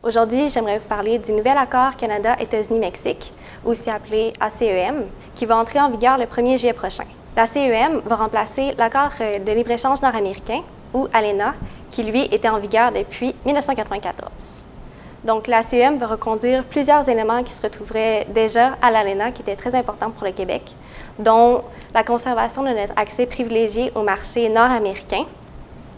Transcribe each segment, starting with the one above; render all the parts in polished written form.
Aujourd'hui, j'aimerais vous parler du nouvel accord Canada-États-Unis-Mexique, aussi appelé ACEM, qui va entrer en vigueur le 1er juillet prochain. L'ACEM va remplacer l'accord de libre-échange nord-américain, ou ALENA, qui lui était en vigueur depuis 1994. Donc, l'ACEM va reconduire plusieurs éléments qui se retrouveraient déjà à l'ALENA, qui étaient très importants pour le Québec, dont la conservation de notre accès privilégié au marché nord-américain,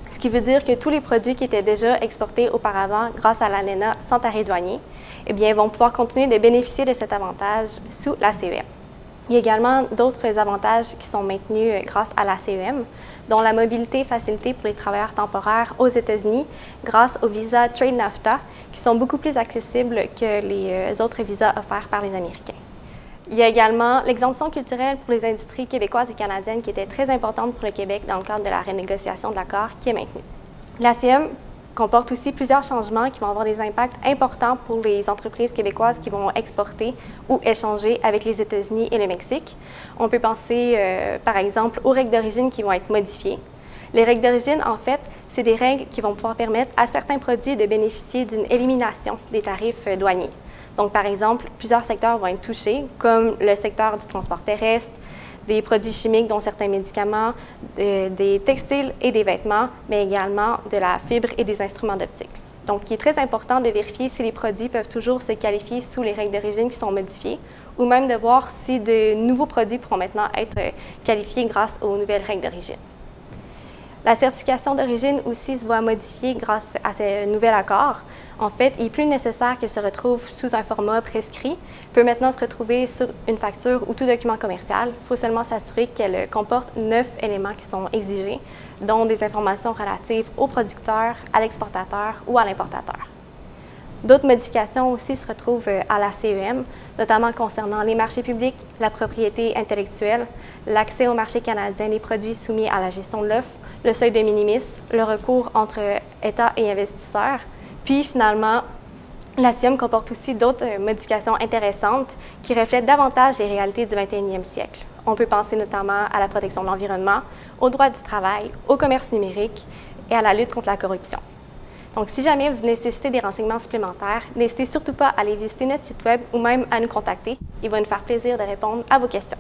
ce qui veut dire que tous les produits qui étaient déjà exportés auparavant grâce à l'ALENA sans tarif douanier, eh bien, vont pouvoir continuer de bénéficier de cet avantage sous l'ACEM. Il y a également d'autres avantages qui sont maintenus grâce à l'ACEM, dont la mobilité facilitée pour les travailleurs temporaires aux États-Unis grâce aux visas Trade NAFTA, qui sont beaucoup plus accessibles que les autres visas offerts par les Américains. Il y a également l'exemption culturelle pour les industries québécoises et canadiennes qui était très importante pour le Québec dans le cadre de la renégociation de l'accord qui est maintenue. L'ACEM comporte aussi plusieurs changements qui vont avoir des impacts importants pour les entreprises québécoises qui vont exporter ou échanger avec les États-Unis et le Mexique. On peut penser, par exemple, aux règles d'origine qui vont être modifiées. Les règles d'origine, en fait, c'est des règles qui vont pouvoir permettre à certains produits de bénéficier d'une élimination des tarifs douaniers. Donc, par exemple, plusieurs secteurs vont être touchés, comme le secteur du transport terrestre, des produits chimiques, dont certains médicaments, des textiles et des vêtements, mais également de la fibre et des instruments d'optique. Donc, il est très important de vérifier si les produits peuvent toujours se qualifier sous les règles d'origine qui sont modifiées, ou même de voir si de nouveaux produits pourront maintenant être qualifiés grâce aux nouvelles règles d'origine. La certification d'origine aussi se voit modifiée grâce à ce nouvel accord. En fait, il est plus nécessaire qu'elle se retrouve sous un format prescrit, peut maintenant se retrouver sur une facture ou tout document commercial. Il faut seulement s'assurer qu'elle comporte 9 éléments qui sont exigés, dont des informations relatives au producteur, à l'exportateur ou à l'importateur. D'autres modifications aussi se retrouvent à la CEM, notamment concernant les marchés publics, la propriété intellectuelle, l'accès au marché canadien des produits soumis à la gestion de l'offre, le seuil de minimis, le recours entre État et investisseurs. Puis finalement, la CEM comporte aussi d'autres modifications intéressantes qui reflètent davantage les réalités du 21e siècle. On peut penser notamment à la protection de l'environnement, au droit du travail, au commerce numérique et à la lutte contre la corruption. Donc, si jamais vous nécessitez des renseignements supplémentaires, n'hésitez surtout pas à aller visiter notre site web ou même à nous contacter. Il va nous faire plaisir de répondre à vos questions.